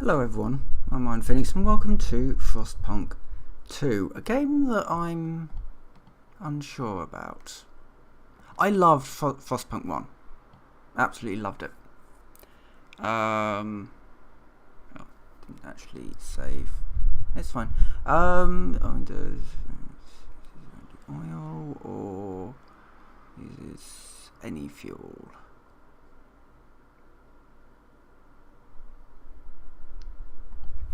Hello everyone, I'm Phoenix and welcome to Frostpunk 2, a game that I'm unsure about. I loved Frostpunk 1, absolutely loved it. Didn't actually save, it's fine. Does oil or uses any fuel?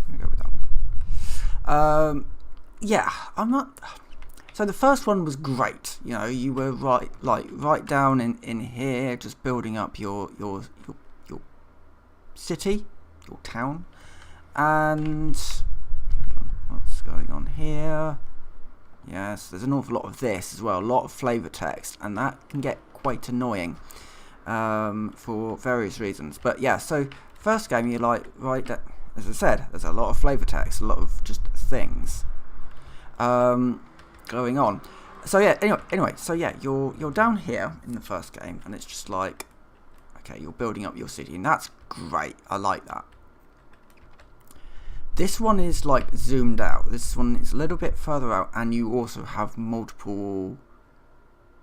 I'm gonna go with that one. Yeah, I'm not. So the first one was great. You know, you were right down in here, just building up your city, your town, and what's going on here? Yes, there's an awful lot of this as well, a lot of flavor text, and that can get quite annoying for various reasons. But yeah, so first game you as I said, there's a lot of flavor text, a lot of just things going on. So yeah, anyway, so yeah, you're down here in the first game, and it's just like, okay, you're building up your city, and that's great. I like that. This one is like zoomed out. This one is a little bit further out, and you also have multiple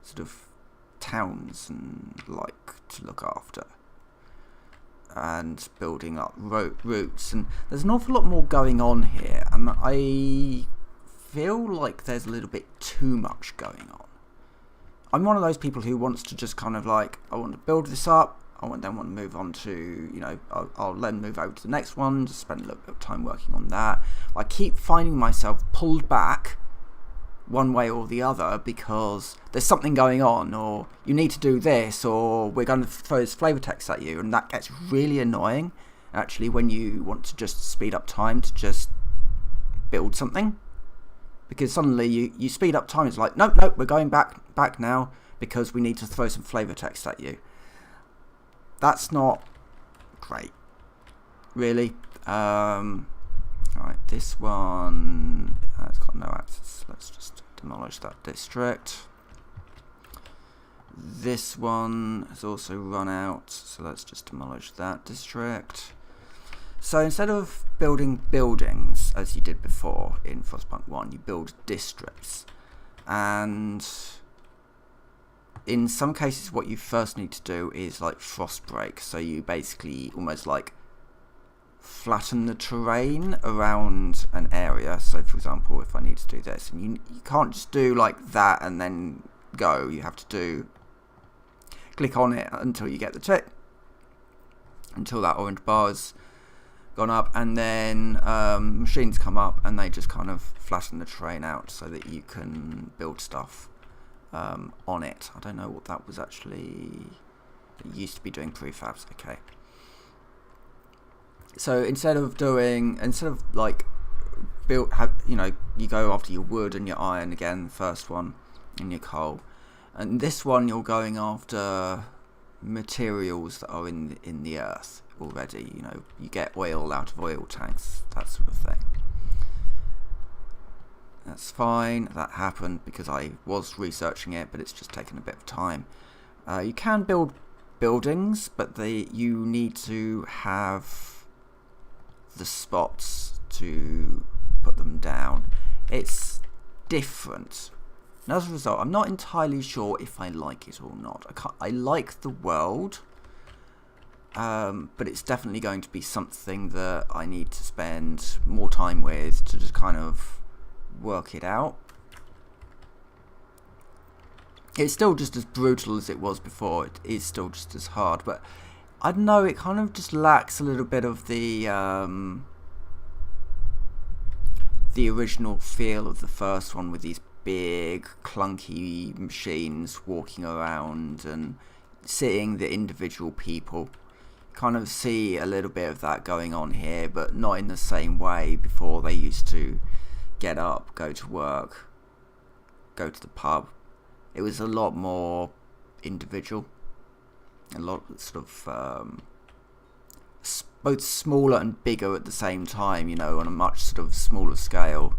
sort of towns and like to look after, and building up routes, and there's an awful lot more going on here, and I feel like there's a little bit too much going on. I'm one of those people who wants to just kind of like, I want to build this up, then want to move on to, you know, I'll then move over to the next one, just spend a little bit of time working on that. I keep finding myself pulled back one way or the other because there's something going on, or you need to do this, or we're going to throw this flavor text at you, and that gets really annoying actually when you want to just speed up time to just build something, because suddenly you speed up time. It's like, nope, we're going back now because we need to throw some flavor text at you. That's not great, really. Alright, this one has got no access. Let's just demolish that district. This one has also run out, so let's just demolish that district. So instead of building buildings as you did before in Frostpunk 1, you build districts. And in some cases what you first need to do is like frost break, so you basically almost like flatten the terrain around an area. So for example, if I need to do this, and you can't just do like that and then go, you have to click on it until you get the tick, until that orange bar's gone up, and then machines come up and they just kind of flatten the terrain out so that you can build stuff on it. I don't know what that was actually. It used to be doing prefabs. Okay. So instead of like you go after your wood and your iron again, the first one, and your coal, and this one you're going after materials that are in the earth already. You know, you get oil out of oil tanks, that sort of thing. That's fine. That happened because I was researching it, but it's just taken a bit of time. You can build buildings, but you need to have the spots to put them down. It's different. And as a result, I'm not entirely sure if I like it or not. I like the world, but it's definitely going to be something that I need to spend more time with to just kind of work it out. It's still just as brutal as it was before. It is still just as hard, but I don't know, it kind of just lacks a little bit of the original feel of the first one, with these big clunky machines walking around and seeing the individual people. Kind of see a little bit of that going on here, but not in the same way. Before, they used to get up, go to work, go to the pub. It was a lot more individual, a lot sort of both smaller and bigger at the same time, you know, on a much sort of smaller scale.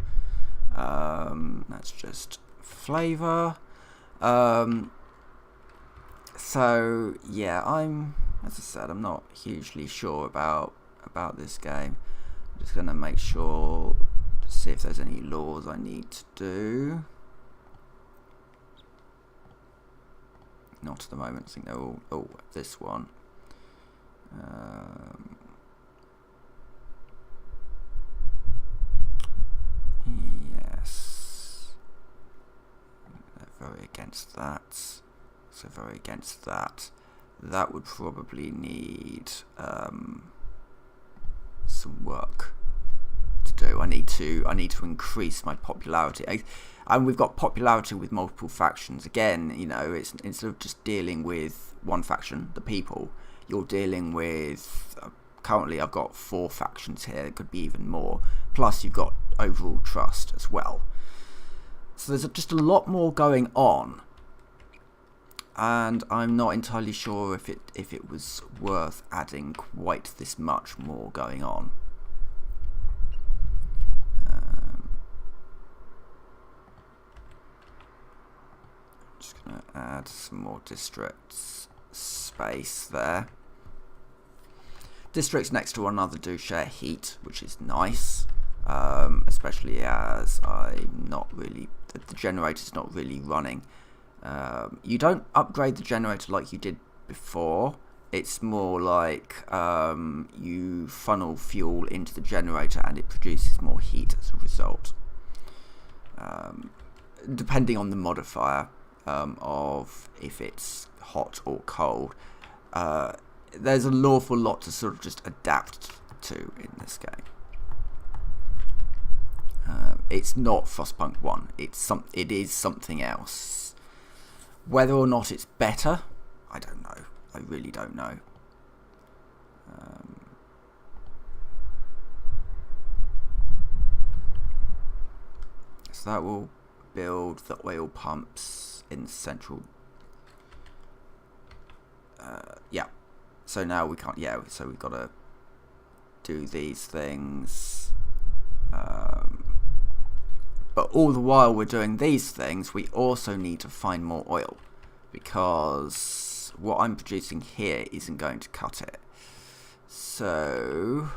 That's just flavour. So yeah, as I said, I'm not hugely sure about this game. Just going to make sure to see if there's any laws I need to do. Not at the moment. I think they're all. Oh, this one. Yes. They're very against that. So very against that. That would probably need some work to do. I need to increase my popularity. And we've got popularity with multiple factions. Again, you know, it's instead of just dealing with one faction, the people, you're dealing with currently I've got 4 factions here. It could be even more. Plus you've got overall trust as well. So there's just a lot more going on. And I'm not entirely sure if it was worth adding quite this much more going on. Just going to add some more districts space there. Districts next to one another do share heat, which is nice, especially as I'm not really the generator's not really running. You don't upgrade the generator like you did before. It's more like you funnel fuel into the generator and it produces more heat as a result. Depending on the modifier of if it's hot or cold. There's an awful lot to sort of just adapt to in this game. It's not Frostpunk 1. It is something else. Whether or not it's better, I don't know. I really don't know. So that will build the oil pumps in central. Yeah. So now we can't. Yeah. So we've got to do these things. But all the while we're doing these things, we also need to find more oil, because what I'm producing here isn't going to cut it. So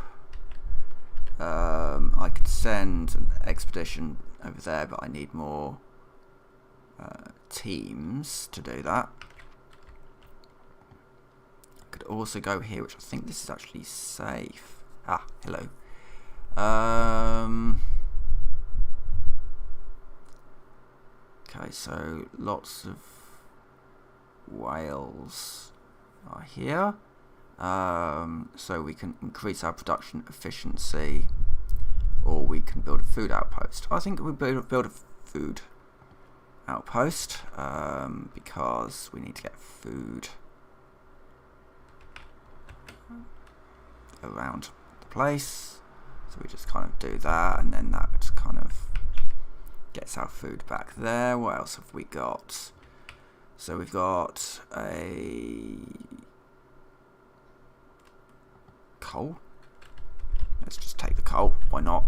I could send an expedition over there, but I need more teams to do that. I could also go here, which I think this is actually safe. Ah, hello. Okay, so lots of whales are here. So we can increase our production efficiency, or we can build a food outpost. I think we build a food outpost because we need to get food around the place. So we just kind of do that, and then that kind of gets our food back there. What else have we got? So we've got a coal. Let's just take the coal. Why not?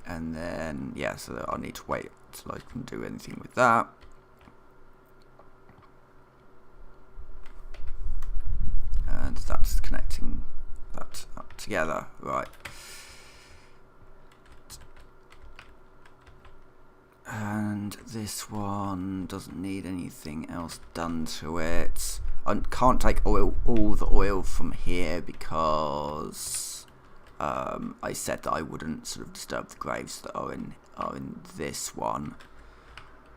And then, yeah, so I'll need to wait till I can do anything with that. And that's connecting that up together, right. And this one doesn't need anything else done to it. I can't take all the oil from here because I said that I wouldn't sort of disturb the graves that are in this one.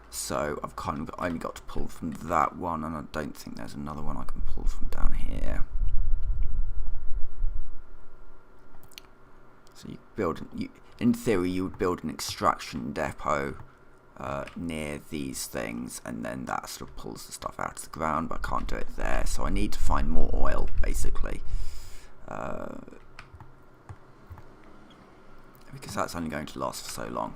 So I've kind of only got to pull from that one, and I don't think there's another one I can pull from down here. So in theory, you would build an extraction depot near these things, and then that sort of pulls the stuff out of the ground, but I can't do it there, so I need to find more oil, basically. Because that's only going to last for so long.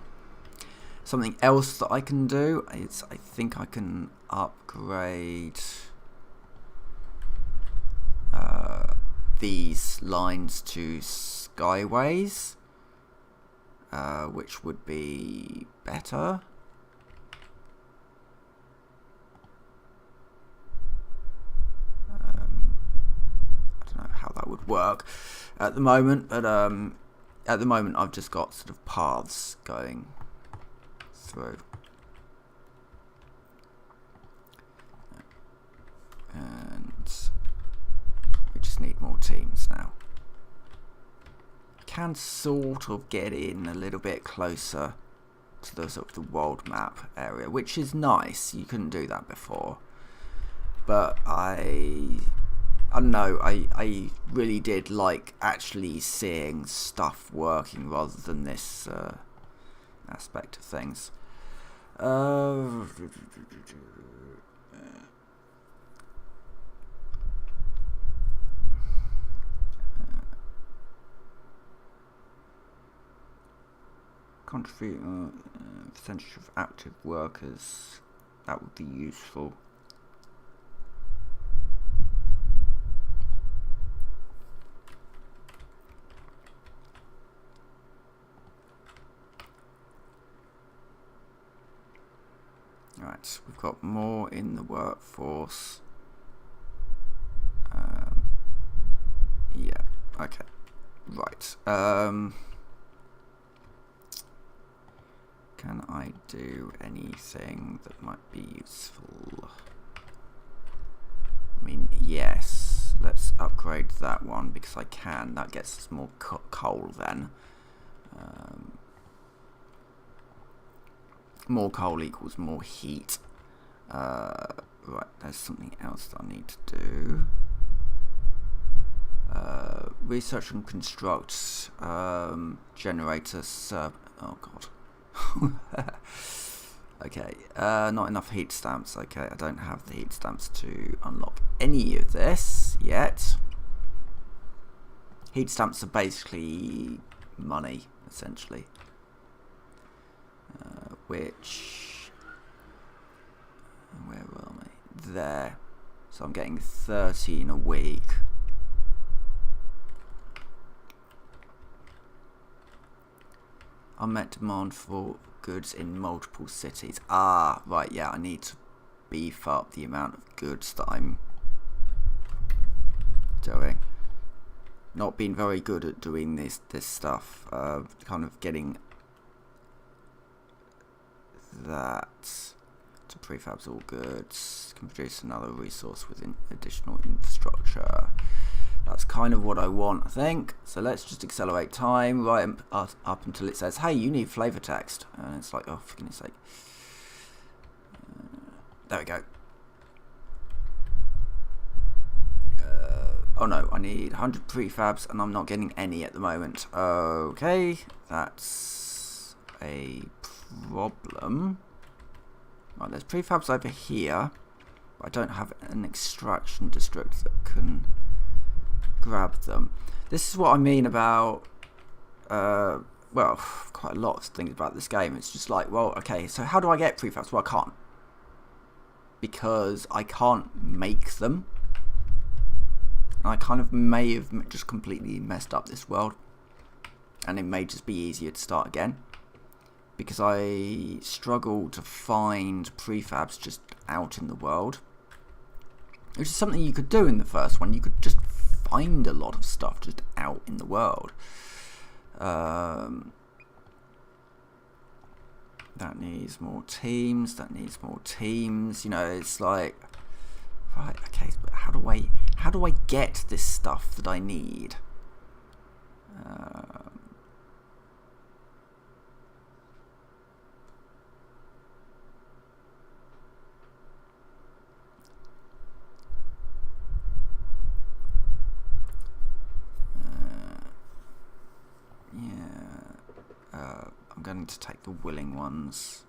Something else that I can do is I think I can upgrade these lines to skyways, which would be better. that would work at the moment, but at the moment I've just got sort of paths going through. And we just need more teams now. I can sort of get in a little bit closer to the sort of the world map area, which is nice. You couldn't do that before, but I don't know, I really did like actually seeing stuff working rather than this aspect of things. Contribute percentage of active workers, that would be useful. Right, we've got more in the workforce. Yeah, okay, right. Can I do anything that might be useful? I mean, yes, let's upgrade that one because I can. That gets us more coal then. More coal equals more heat. Right, there's something else that I need to do. Research and construct generator oh god. Okay, not enough heat stamps. Okay, I don't have the heat stamps to unlock any of this yet. Heat stamps are basically money, essentially. Which, where am I? There. So I'm getting 13 a week. Unmet demand for goods in multiple cities. Ah, right, yeah, I need to beef up the amount of goods that I'm doing. Not being very good at doing this stuff. Kind of getting that to prefabs all goods. Can produce another resource with additional infrastructure. That's kind of what I want, I think. So let's just accelerate time right up until it says, hey, you need flavor text. And it's like, oh, for goodness sake. There we go. Oh no, I need 100 prefabs and I'm not getting any at the moment. Okay, that's a problem. Right, there's prefabs over here, but I don't have an extraction district that can grab them. This is what I mean about well, quite a lot of things about this game. It's just like, well, okay, so how do I get prefabs? Well, I can't, because I can't make them. And I kind of may have just completely messed up this world, and it may just be easier to start again, because I struggle to find prefabs just out in the world, which is something you could do in the first one. You could just find a lot of stuff just out in the world. That needs more teams. That needs more teams. You know, it's like, right, okay, but how do I get this stuff that I need? I'm going to take the willing ones.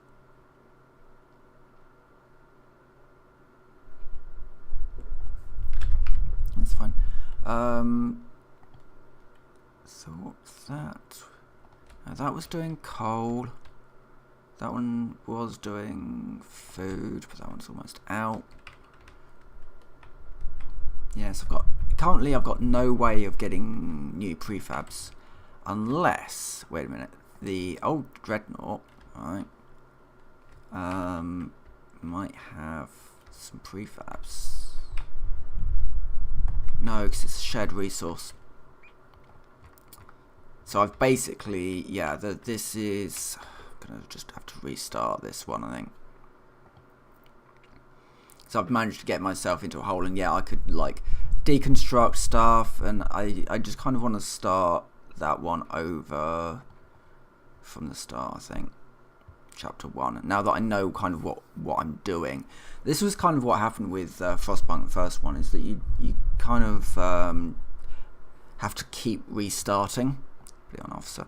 That's fine. So what's that? That was doing coal. That one was doing food, but that one's almost out. Yes, currently I've got no way of getting new prefabs unless, wait a minute, the old dreadnought, right, might have some prefabs. No, because it's a shared resource. So I've basically, yeah, this is... I'm going to just have to restart this one, I think. So I've managed to get myself into a hole, and yeah, I could, like, deconstruct stuff, and I just kind of want to start that one over from the start, I think. Chapter 1. Now that I know kind of what I'm doing. This was kind of what happened with Frostpunk, the first one, is that you kind of have to keep restarting. Put it on officer.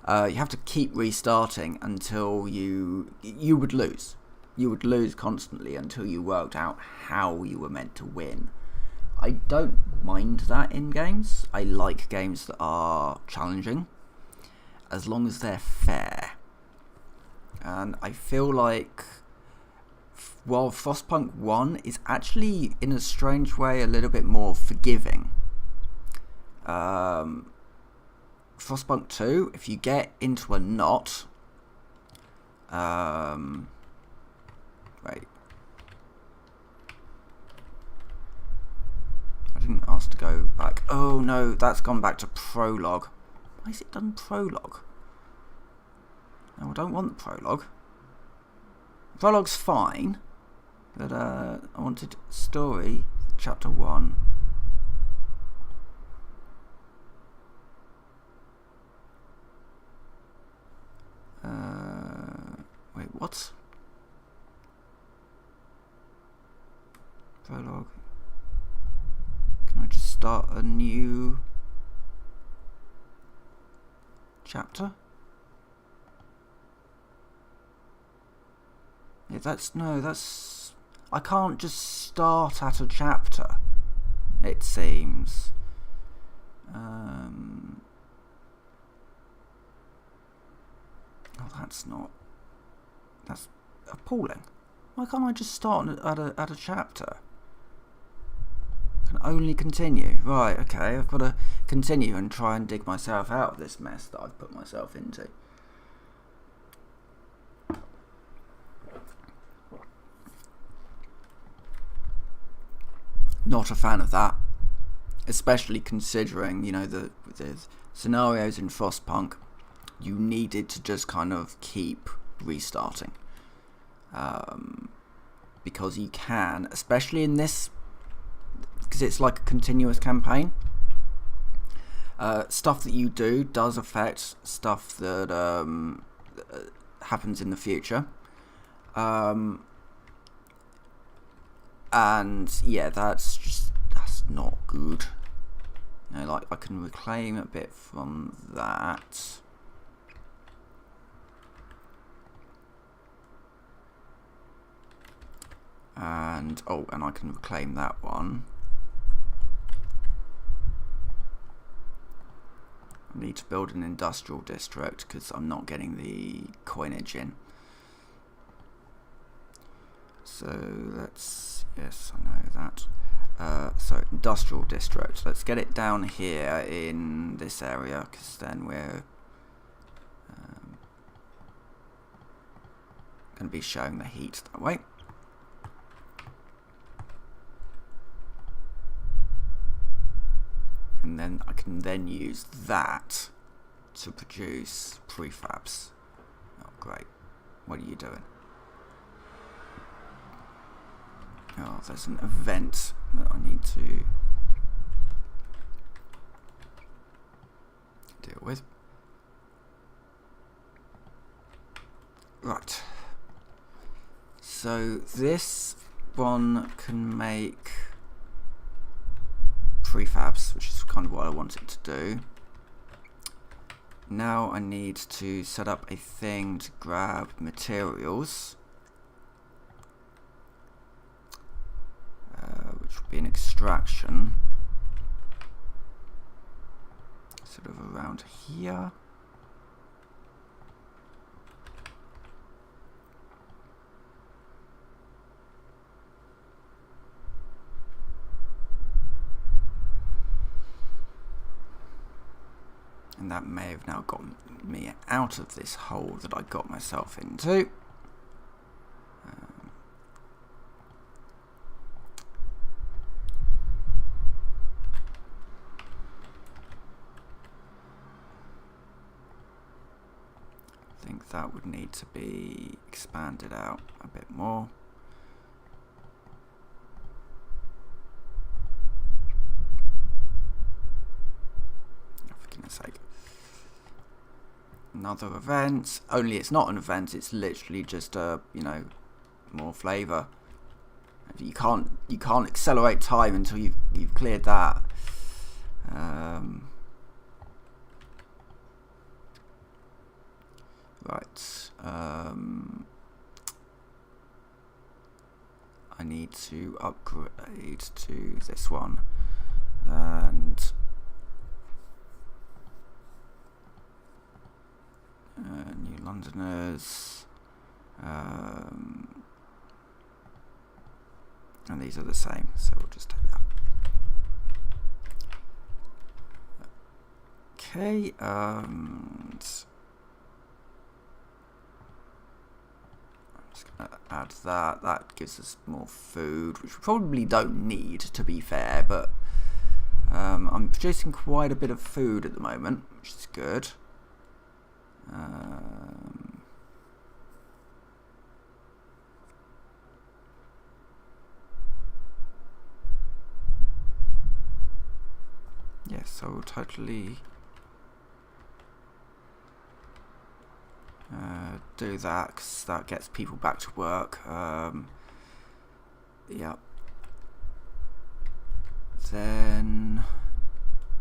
You have to keep restarting until you would lose. You would lose constantly until you worked out how you were meant to win. I don't mind that in games. I like games that are challenging, as long as they're fair. And I feel like, while Frostpunk 1 is actually, in a strange way, a little bit more forgiving. Frostpunk 2, if you get into a knot... wait. I didn't ask to go back. Oh no, that's gone back to prologue. Why is it done prologue? No, I don't want the prologue. Prologue's fine, but I wanted story, chapter 1. Wait, what? Prologue. Can I just start a new chapter? Yeah, that's... I can't just start at a chapter, it seems. Oh, that's not... That's appalling. Why can't I just start at a chapter? I can only continue. Right, okay, I've got to continue and try and dig myself out of this mess that I've put myself into. Not a fan of that, especially considering, you know, the scenarios in Frostpunk, you needed to just kind of keep restarting, because you can, especially in this, because it's like a continuous campaign. Stuff that you do does affect stuff that happens in the future. And yeah, that's not good. You know, like, I can reclaim a bit from that. And and I can reclaim that one. I need to build an industrial district because I'm not getting the coinage in. So let's, yes, I know that. So industrial district, let's get it down here in this area, because then we're going to be showing the heat that way. And then I can then use that to produce prefabs. Oh great, what are you doing? Oh, there's an event that I need to deal with. Right. So this one can make prefabs, which is kind of what I want it to do. Now I need to set up a thing to grab materials. Which will be an extraction, sort of around here. And that may have now gotten me out of this hole that I got myself into. think that would need to be expanded out a bit more. For goodness sake. Another event, only it's not an event, it's literally just a, you know, more flavour. You can't accelerate time until you've cleared that. Right. I need to upgrade to this one, and New Londoners, and these are the same, so we'll just take that. Okay, and I'm just going to add that. That gives us more food, which we probably don't need, to be fair, but I'm producing quite a bit of food at the moment, which is good. Yes, so we'll totally do that, because that gets people back to work. Yeah. Then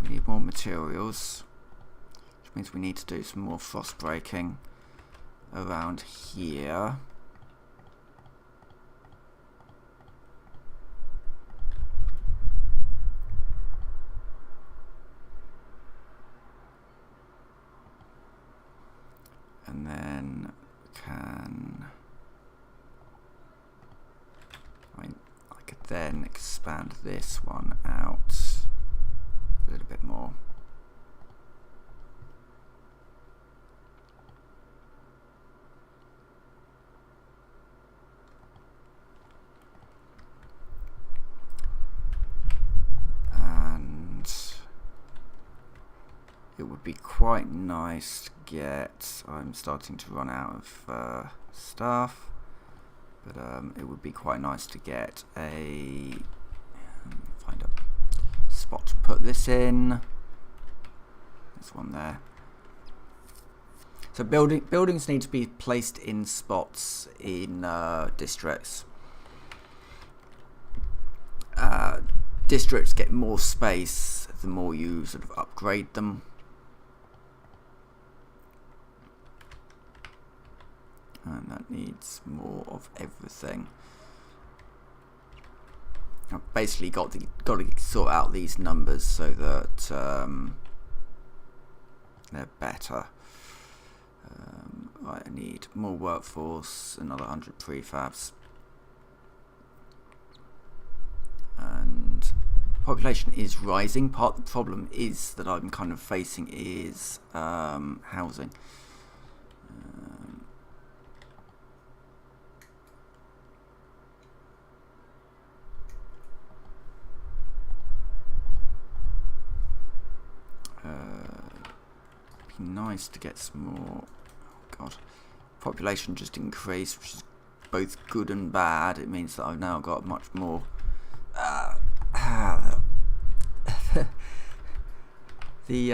we need more materials, which means we need to do some more frost breaking around here. And then I could then expand this one out a little bit more. And it would be quite nice to get, I'm starting to run out of stuff, but it would be quite nice to get find a spot to put this in. This one there. So buildings need to be placed in spots in districts. Districts get more space the more you sort of upgrade them. And that needs more of everything. I've basically got to sort out these numbers so that they're better. Right, I need more workforce, another 100 prefabs, and population is rising. Part of the problem is that I'm kind of facing is housing. Be nice to get some more. Oh God, population just increased, which is both good and bad. It means that I've now got much more. The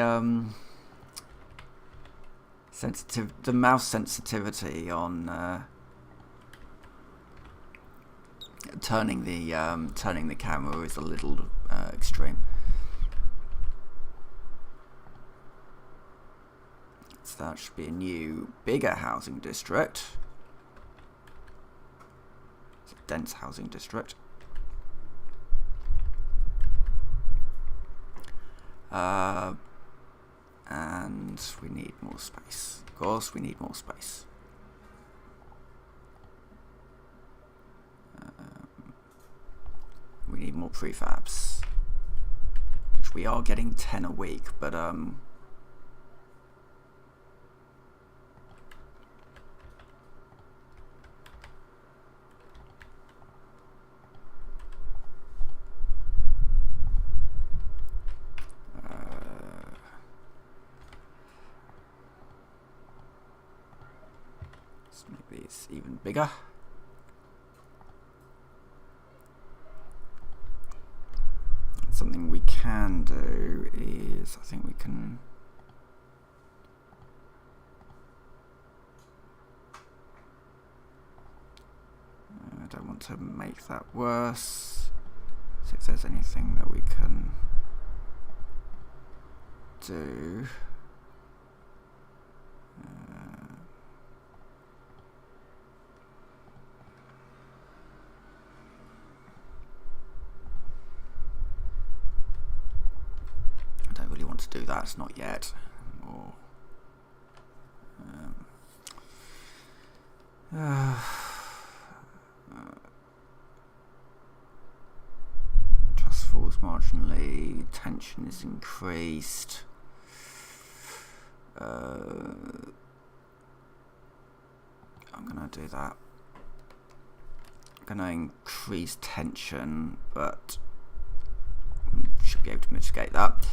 the mouse sensitivity on turning the camera is a little extreme. So that should be a new, bigger housing district. It's a dense housing district. And we need more space. Of course, we need more space. We need more prefabs, which we are getting 10 a week, but is even bigger. Something we can do is, I think we can I don't want to make that worse. See if there's anything that we can do. I don't really want to do that, not yet. Or, trust falls marginally, tension is increased. I'm gonna do that. I'm gonna increase tension, but should be able to mitigate that.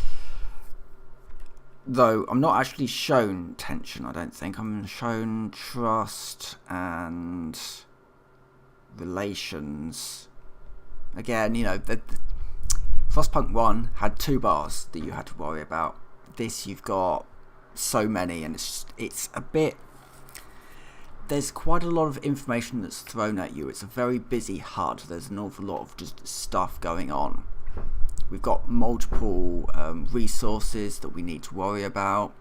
Though I'm not actually shown tension, I don't think. I'm shown trust and relations. Again, you know, the Frostpunk 1 had 2 bars that you had to worry about. This you've got so many, and it's a bit, there's quite a lot of information that's thrown at you. It's a very busy HUD. There's an awful lot of just stuff going on. We've got multiple resources that we need to worry about.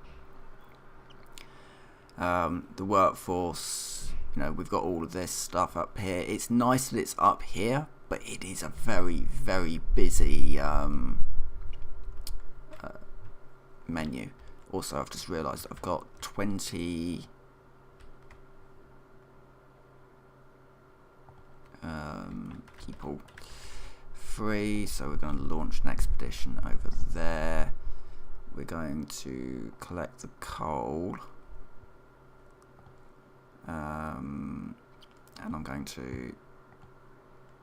The workforce, you know, we've got all of this stuff up here. It's nice that it's up here, but it is a very, very busy menu. Also, I've just realised I've got 20 people free, so we're going to launch an expedition over there. We're going to collect the coal, and I'm going to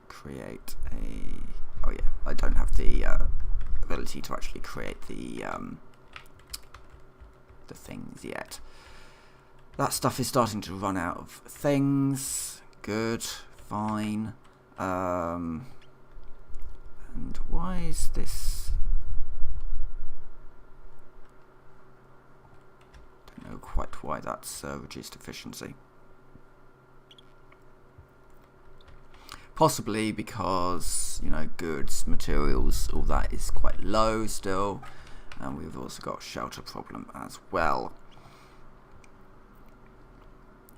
create a, oh yeah, I don't have the ability to actually create the things yet. That stuff is starting to run out of things. Good, fine. And why is this? Don't know quite why that's reduced efficiency. Possibly because, you know, goods, materials, all that is quite low still. And we've also got a shelter problem as well.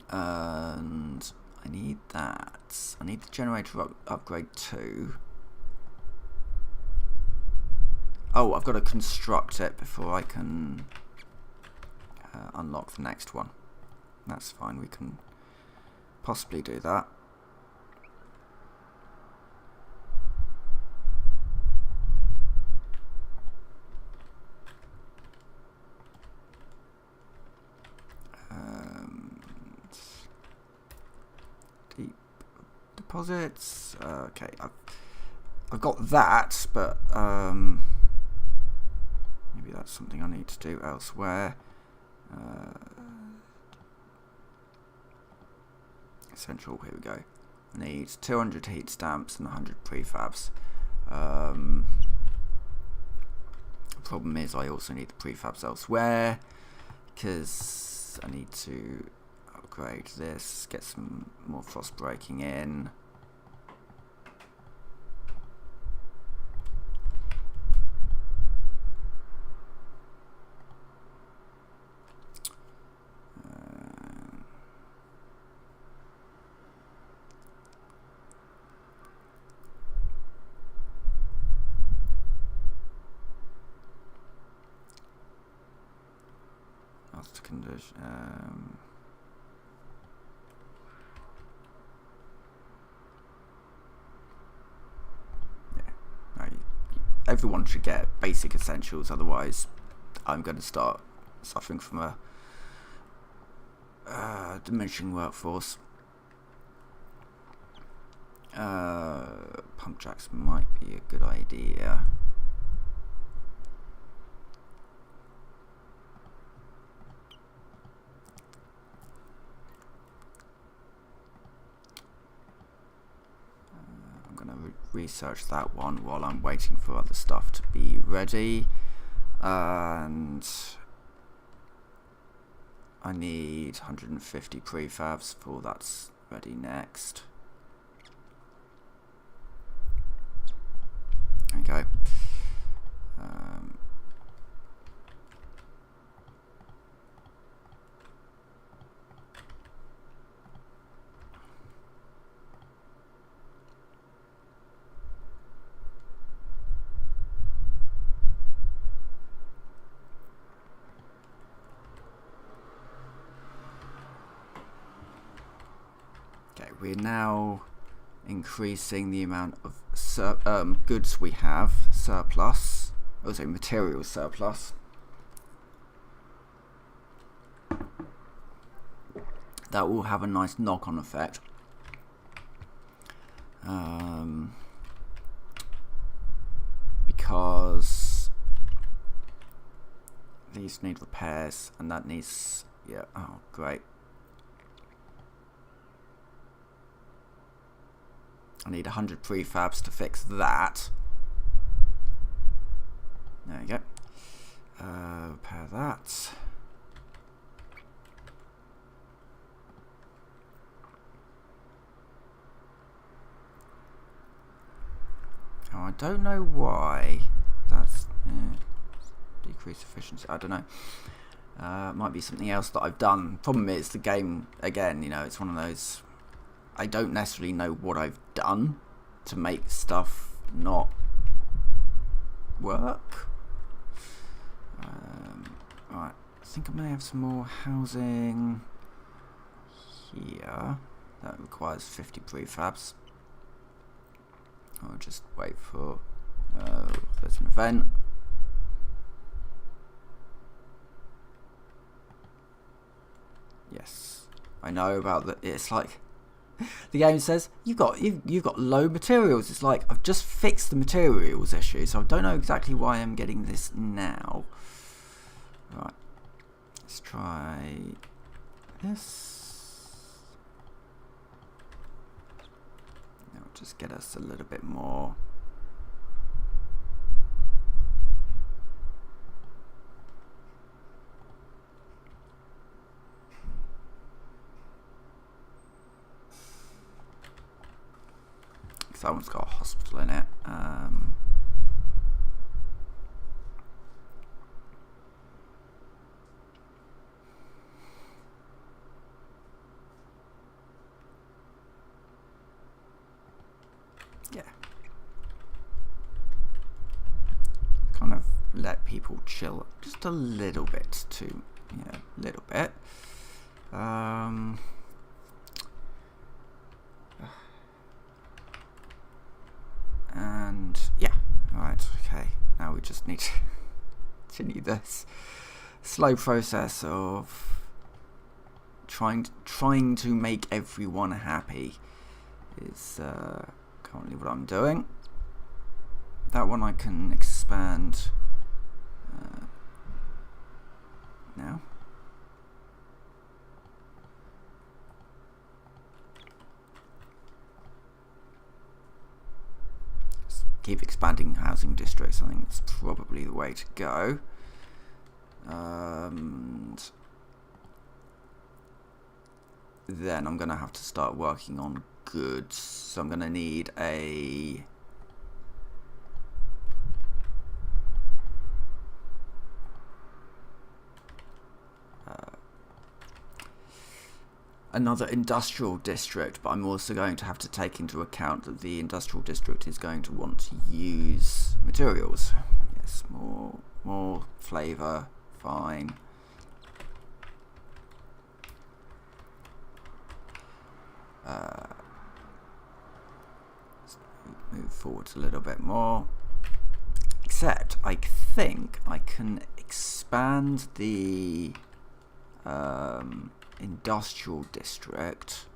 And I need that. I need the generator upgrade too. Oh, I've got to construct it before I can unlock the next one. That's fine, we can possibly do that. Deep deposits. Okay, I've got that, but maybe that's something I need to do elsewhere. Essential, here we go. I need 200 heat stamps and 100 prefabs. The problem is I also need the prefabs elsewhere, because I need to upgrade this, get some more frost breaking in. That's condition. Everyone should get basic essentials, otherwise I'm going to start suffering from a diminishing workforce. Pump jacks might be a good idea. research that one while I'm waiting for other stuff to be ready. And I need 150 prefabs for that's ready next. There we go. Okay, we're now increasing the amount of goods we have, surplus, also material surplus. That will have a nice knock-on effect. Because these need repairs, and that needs, yeah, oh great. I need 100 prefabs to fix that. There you go. Repair that. Oh, I don't know why. That's decreased efficiency. I don't know. Might be something else that I've done. Problem is the game again. You know, it's one of those. I don't necessarily know what I've done to make stuff not work. Right, I think I may have some more housing here. That requires 50 prefabs. I'll just wait for there's an event. Yes, I know about that. It's like the game says you've got low materials. It's like I've just fixed the materials issue, so I don't know exactly why I'm getting this now. Right, let's try this. That'll just get us a little bit more. That one's got a hospital in it. Yeah. Kind of let people chill just a little bit too. Yeah, a little bit. And yeah, right, okay. Now we just need to continue this slow process of trying to make everyone happy. Is currently what I'm doing. That one I can expand now. Keep expanding housing districts. I think that's probably the way to go. And then I'm going to have to start working on goods. So I'm going to need another industrial district, but I'm also going to have to take into account that the industrial district is going to want to use materials. Yes, more flavour, fine. Let's move forwards a little bit more. Except I think I can expand the industrial district.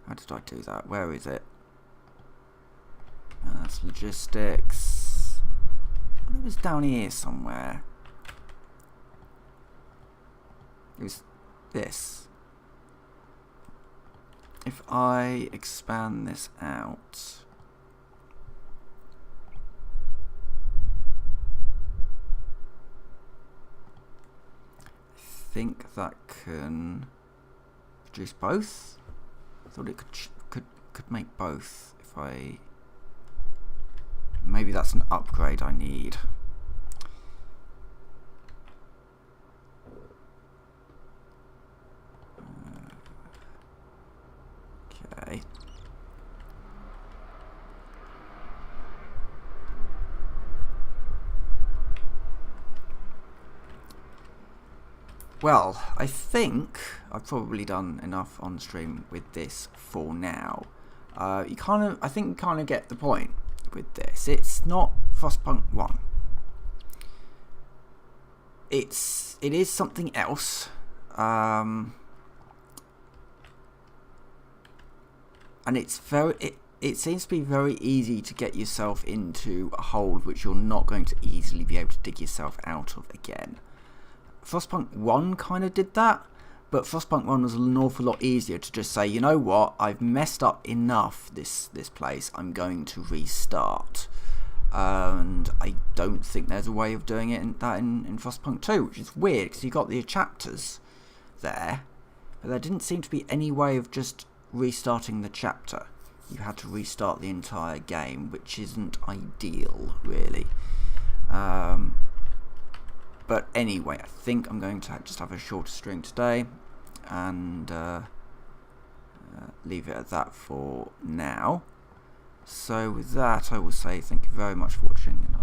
How did I do that? Where is it? That's logistics. It was down here somewhere. It was this. If I expand this out, think that can produce both. I thought it could make both. If I maybe that's an upgrade I need. Okay. Well, I think I've probably done enough on stream with this for now. I think you kind of get the point with this. It's not Frostpunk 1. It is something else. And it's it seems to be very easy to get yourself into a hole which you're not going to easily be able to dig yourself out of again. Frostpunk 1 kind of did that, but Frostpunk 1 was an awful lot easier to just say, you know what, I've messed up enough this place, I'm going to restart. And I don't think there's a way of doing it in Frostpunk 2, which is weird, because you got the chapters there, but there didn't seem to be any way of just restarting the chapter. You had to restart the entire game, which isn't ideal, really. But anyway, I think I'm going to just have a shorter stream today and leave it at that for now. So with that, I will say thank you very much for watching, and